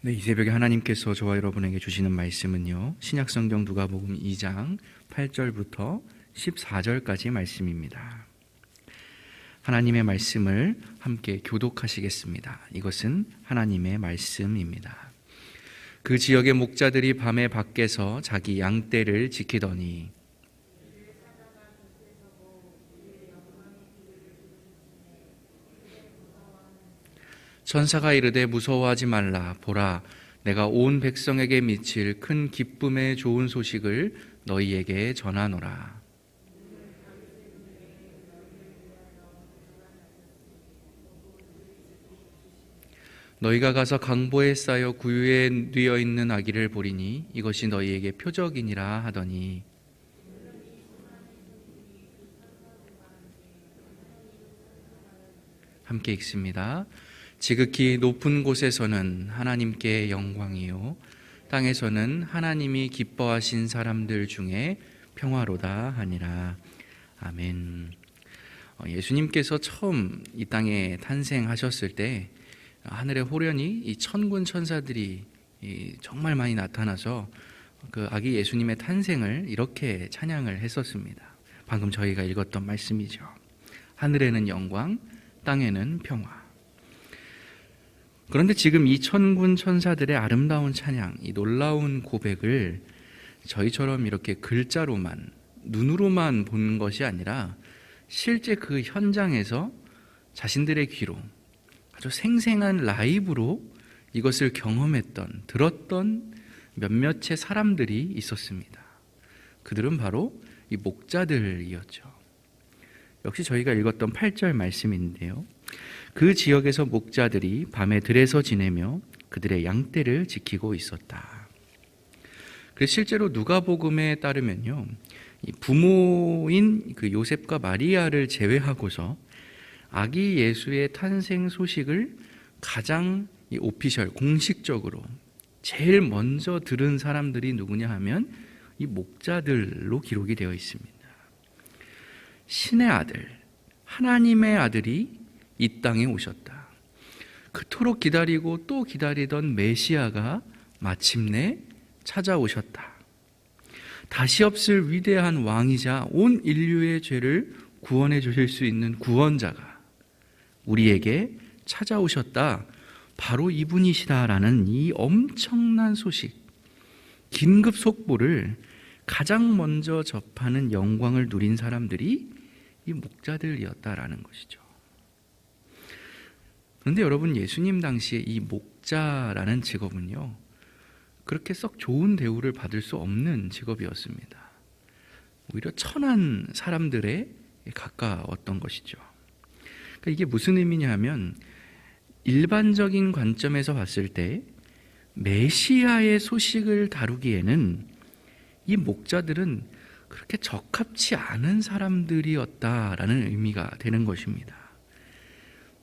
네, 이 새벽에 하나님께서 저와 여러분에게 주시는 말씀은요, 신약성경 누가복음 2장 8절부터 14절까지 말씀입니다. 하나님의 말씀을 함께 교독하시겠습니다. 이것은 하나님의 말씀입니다. 그 지역의 목자들이 밤에 밖에서 자기 양떼를 지키더니 천사가 이르되 무서워하지 말라. 보라, 내가 온 백성에게 미칠 큰 기쁨의 좋은 소식을 너희에게 전하노라. 너희가 가서 강보에 쌓여 구유에 뉘어 있는 아기를 보리니 이것이 너희에게 표적이니라 하더니 함께 읽습니다. 지극히 높은 곳에서는 하나님께 영광이요 땅에서는 하나님이 기뻐하신 사람들 중에 평화로다 하니라. 아멘. 예수님께서 처음 이 땅에 탄생하셨을 때 하늘의 호련히 이 천군 천사들이 정말 많이 나타나서 그 아기 예수님의 탄생을 이렇게 찬양을 했었습니다. 방금 저희가 읽었던 말씀이죠. 하늘에는 영광, 땅에는 평화. 그런데 지금 이 천군 천사들의 아름다운 찬양, 이 놀라운 고백을 저희처럼 이렇게 글자로만, 눈으로만 본 것이 아니라 실제 그 현장에서 자신들의 귀로 아주 생생한 라이브로 이것을 경험했던, 들었던 몇몇의 사람들이 있었습니다. 그들은 바로 이 목자들이었죠. 역시 저희가 읽었던 8절 말씀인데요. 그 지역에서 목자들이 밤에 들에서 지내며 그들의 양떼를 지키고 있었다. 그래서 실제로 누가복음에 따르면요, 부모인 그 요셉과 마리아를 제외하고서 아기 예수의 탄생 소식을 가장 오피셜 공식적으로 제일 먼저 들은 사람들이 누구냐 하면 이 목자들로 기록이 되어 있습니다. 신의 아들, 하나님의 아들이 이 땅에 오셨다. 그토록 기다리고 또 기다리던 메시아가 마침내 찾아오셨다. 다시 없을 위대한 왕이자 온 인류의 죄를 구원해 주실 수 있는 구원자가 우리에게 찾아오셨다. 바로 이분이시다라는 이 엄청난 소식, 긴급 속보를 가장 먼저 접하는 영광을 누린 사람들이 이 목자들이었다라는 것이죠. 그런데 여러분, 예수님 당시에 이 목자라는 직업은요, 그렇게 썩 좋은 대우를 받을 수 없는 직업이었습니다. 오히려 천한 사람들에 가까웠던 것이죠. 그러니까 이게 무슨 의미냐 하면, 일반적인 관점에서 봤을 때 메시아의 소식을 다루기에는 이 목자들은 그렇게 적합치 않은 사람들이었다라는 의미가 되는 것입니다.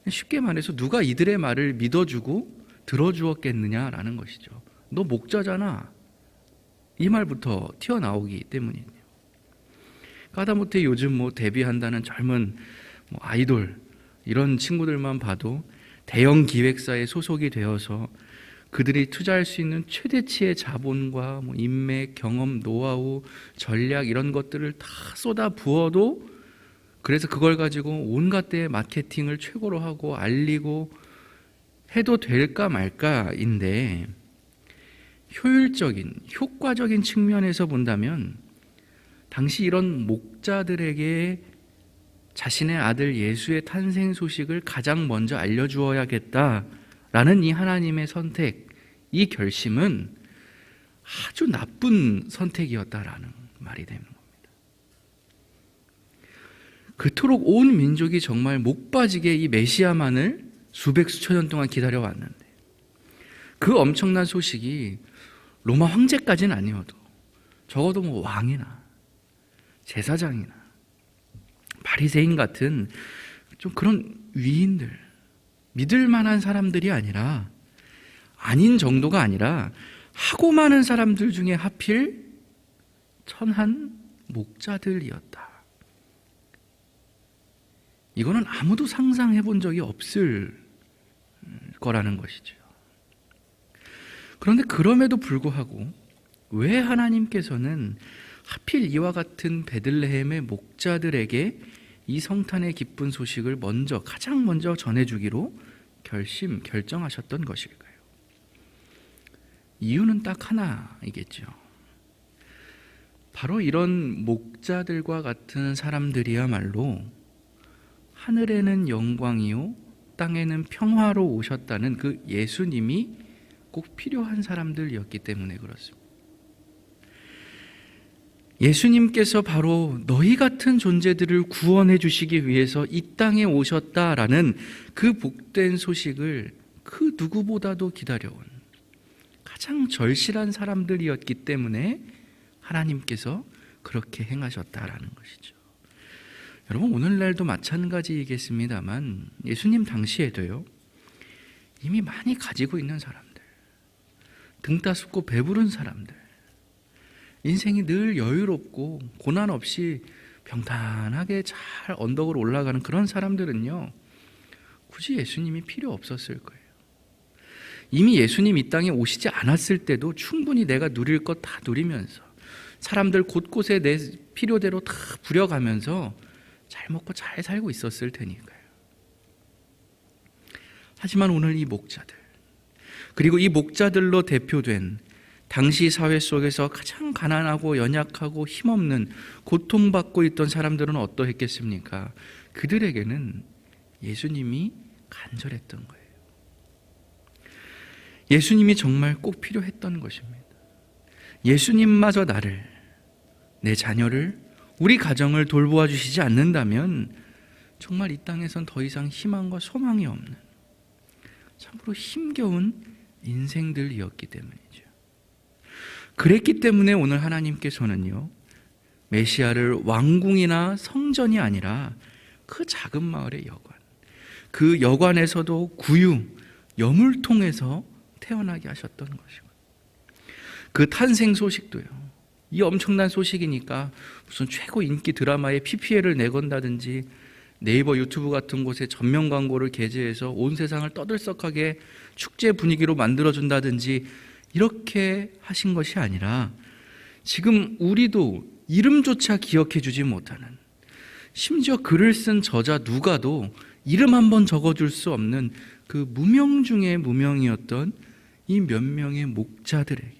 쉽게 말해서 누가 이들의 말을 믿어주고 들어주었겠느냐라는 것이죠. 너 목자잖아. 이 말부터 튀어나오기 때문이에요. 하다못해 요즘 데뷔한다는 젊은 아이돌 이런 친구들만 봐도 대형 기획사에 소속이 되어서 그들이 투자할 수 있는 최대치의 자본과 인맥, 경험, 노하우, 전략 이런 것들을 다 쏟아 부어도 그래서 그걸 가지고 온갖 때의 마케팅을 최고로 하고 알리고 해도 될까 말까인데, 효율적인, 효과적인 측면에서 본다면 당시 이런 목자들에게 자신의 아들 예수의 탄생 소식을 가장 먼저 알려주어야겠다라는 이 하나님의 선택, 이 결심은 아주 나쁜 선택이었다라는 말이 되는 겁니다. 그토록 온 민족이 정말 목 빠지게 이 메시아만을 수백 수천 년 동안 기다려왔는데, 그 엄청난 소식이 로마 황제까지는 아니어도 적어도 왕이나 제사장이나 바리새인 같은 좀 그런 위인들, 믿을 만한 사람들이 아니라, 아닌 정도가 아니라 하고 많은 사람들 중에 하필 천한 목자들이었다. 이거는 아무도 상상해 본 적이 없을 거라는 것이죠. 그런데 그럼에도 불구하고 왜 하나님께서는 하필 이와 같은 베들레헴의 목자들에게 이 성탄의 기쁜 소식을 가장 먼저 전해주기로 결정하셨던 것일까요? 이유는 딱 하나이겠죠. 바로 이런 목자들과 같은 사람들이야말로 하늘에는 영광이요 땅에는 평화로 오셨다는 그 예수님이 꼭 필요한 사람들이었기 때문에 그렇습니다. 예수님께서 바로 너희 같은 존재들을 구원해 주시기 위해서 이 땅에 오셨다라는 그 복된 소식을 그 누구보다도 기다려온 가장 절실한 사람들이었기 때문에 하나님께서 그렇게 행하셨다라는 것이죠. 여러분, 오늘날도 마찬가지이겠습니다만 예수님 당시에도요, 이미 많이 가지고 있는 사람들, 등 따숩고 배부른 사람들, 인생이 늘 여유롭고 고난 없이 평탄하게 잘 언덕으로 올라가는 그런 사람들은요, 굳이 예수님이 필요 없었을 거예요. 이미 예수님 이 땅에 오시지 않았을 때도 충분히 내가 누릴 것 다 누리면서 사람들 곳곳에 내 필요대로 다 부려가면서 잘 먹고 잘 살고 있었을 테니까요. 하지만 오늘 이 목자들, 그리고 이 목자들로 대표된 당시 사회 속에서 가장 가난하고 연약하고 힘없는 고통받고 있던 사람들은 어떠했겠습니까? 그들에게는 예수님이 간절했던 거예요. 예수님이 정말 꼭 필요했던 것입니다. 예수님마저 나를, 내 자녀를, 우리 가정을 돌보아 주시지 않는다면 정말 이 땅에선 더 이상 희망과 소망이 없는 참으로 힘겨운 인생들이었기 때문이죠. 그랬기 때문에 오늘 하나님께서는요, 메시아를 왕궁이나 성전이 아니라 그 작은 마을의 여관, 그 여관에서도 구유, 여물통에서 태어나게 하셨던 것이고, 그 탄생 소식도요, 이 엄청난 소식이니까 무슨 최고 인기 드라마에 PPL을 내건다든지 네이버 유튜브 같은 곳에 전면 광고를 게재해서 온 세상을 떠들썩하게 축제 분위기로 만들어준다든지 이렇게 하신 것이 아니라 지금 우리도 이름조차 기억해 주지 못하는, 심지어 글을 쓴 저자 누가도 이름 한번 적어줄 수 없는 그 무명 중에 무명이었던 이 몇 명의 목자들에게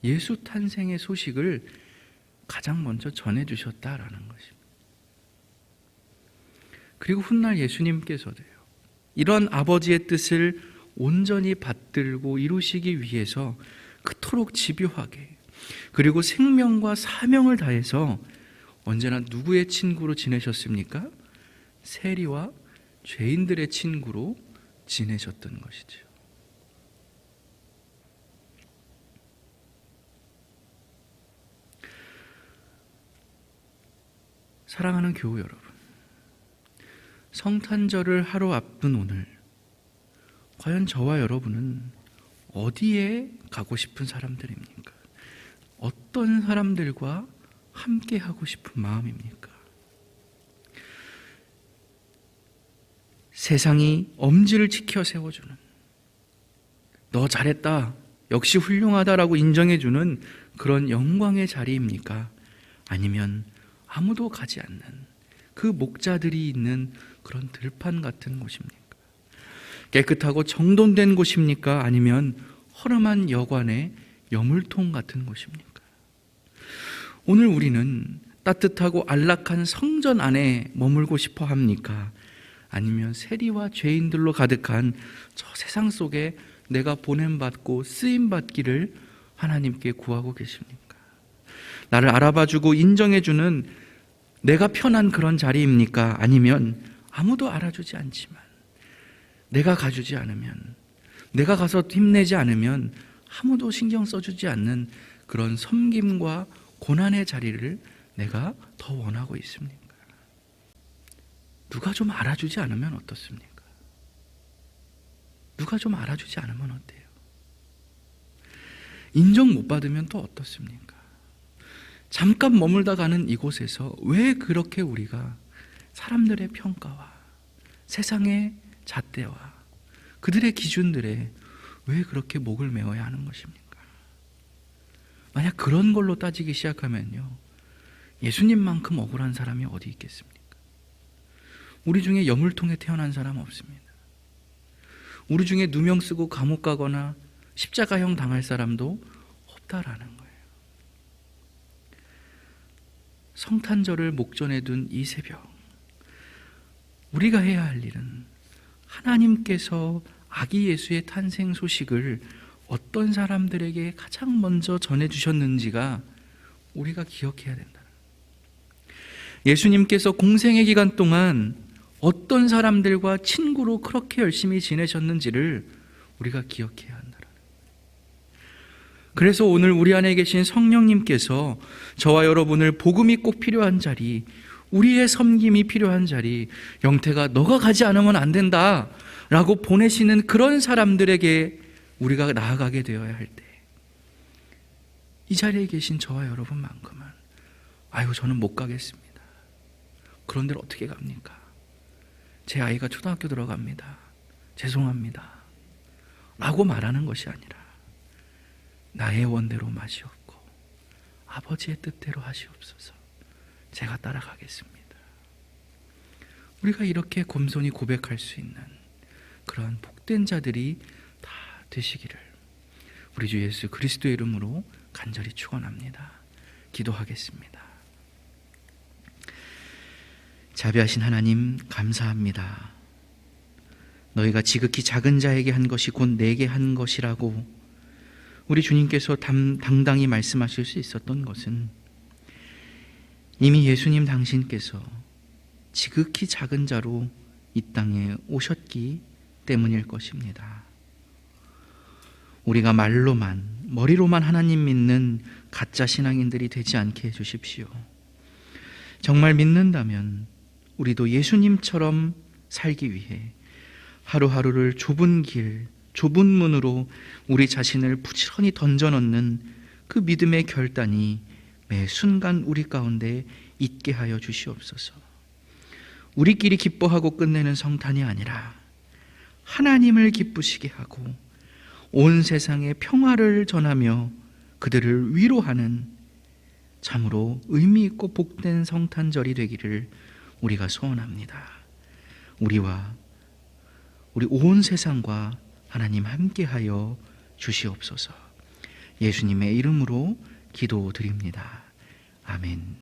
예수 탄생의 소식을 가장 먼저 전해주셨다라는 것입니다. 그리고 훗날 예수님께서도요, 이런 아버지의 뜻을 온전히 받들고 이루시기 위해서 그토록 집요하게, 그리고 생명과 사명을 다해서 언제나 누구의 친구로 지내셨습니까? 세리와 죄인들의 친구로 지내셨던 것이죠. 사랑하는 교우 여러분, 성탄절을 하루 앞둔 오늘, 과연 저와 여러분은 어디에 가고 싶은 사람들입니까? 어떤 사람들과 함께 하고 싶은 마음입니까? 세상이 엄지를 치켜 세워주는, 너 잘했다, 역시 훌륭하다라고 인정해주는 그런 영광의 자리입니까? 아니면 아무도 가지 않는 그 목자들이 있는 그런 들판 같은 곳입니까? 깨끗하고 정돈된 곳입니까? 아니면 허름한 여관의 여물통 같은 곳입니까? 오늘 우리는 따뜻하고 안락한 성전 안에 머물고 싶어 합니까? 아니면 세리와 죄인들로 가득한 저 세상 속에 내가 보냄받고 쓰임받기를 하나님께 구하고 계십니까? 나를 알아봐주고 인정해주는 내가 편한 그런 자리입니까? 아니면 아무도 알아주지 않지만 내가 가주지 않으면, 내가 가서 힘내지 않으면 아무도 신경 써주지 않는 그런 섬김과 고난의 자리를 내가 더 원하고 있습니까? 누가 좀 알아주지 않으면 어떻습니까? 누가 좀 알아주지 않으면 어때요? 인정 못 받으면 또 어떻습니까? 잠깐 머물다 가는 이곳에서 왜 그렇게 우리가 사람들의 평가와 세상의 잣대와 그들의 기준들에 왜 그렇게 목을 메어야 하는 것입니까? 만약 그런 걸로 따지기 시작하면요, 예수님만큼 억울한 사람이 어디 있겠습니까? 우리 중에 여물통에 태어난 사람 없습니다. 우리 중에 누명 쓰고 감옥 가거나 십자가형 당할 사람도 없다라는 거예요. 성탄절을 목전에 둔 이 새벽, 우리가 해야 할 일은 하나님께서 아기 예수의 탄생 소식을 어떤 사람들에게 가장 먼저 전해주셨는지가 우리가 기억해야 된다. 예수님께서 공생의 기간 동안 어떤 사람들과 친구로 그렇게 열심히 지내셨는지를 우리가 기억해야 한다. 그래서 오늘 우리 안에 계신 성령님께서 저와 여러분을 복음이 꼭 필요한 자리, 우리의 섬김이 필요한 자리, 영태가 너가 가지 않으면 안 된다 라고 보내시는 그런 사람들에게 우리가 나아가게 되어야 할 때, 이 자리에 계신 저와 여러분만큼은 아유 저는 못 가겠습니다. 그런 데를 어떻게 갑니까? 제 아이가 초등학교 들어갑니다. 죄송합니다 라고 말하는 것이 아니라 나의 원대로 마시옵고 아버지의 뜻대로 하시옵소서. 제가 따라가겠습니다. 우리가 이렇게 겸손히 고백할 수 있는 그러한 복된 자들이 다 되시기를 우리 주 예수 그리스도의 이름으로 간절히 축원합니다. 기도하겠습니다. 자비하신 하나님 감사합니다. 너희가 지극히 작은 자에게 한 것이 곧 내게 한 것이라고 우리 주님께서 당당히 말씀하실 수 있었던 것은 이미 예수님 당신께서 지극히 작은 자로 이 땅에 오셨기 때문일 것입니다. 우리가 말로만, 머리로만 하나님 믿는 가짜 신앙인들이 되지 않게 해주십시오. 정말 믿는다면 우리도 예수님처럼 살기 위해 하루하루를 좁은 길, 좁은 문으로 우리 자신을 부지런히 던져넣는 그 믿음의 결단이 매 순간 우리 가운데 있게 하여 주시옵소서. 우리끼리 기뻐하고 끝내는 성탄이 아니라 하나님을 기쁘시게 하고 온 세상에 평화를 전하며 그들을 위로하는 참으로 의미 있고 복된 성탄절이 되기를 우리가 소원합니다. 우리와 우리 온 세상과 하나님 함께하여 주시옵소서. 예수님의 이름으로 기도드립니다. 아멘.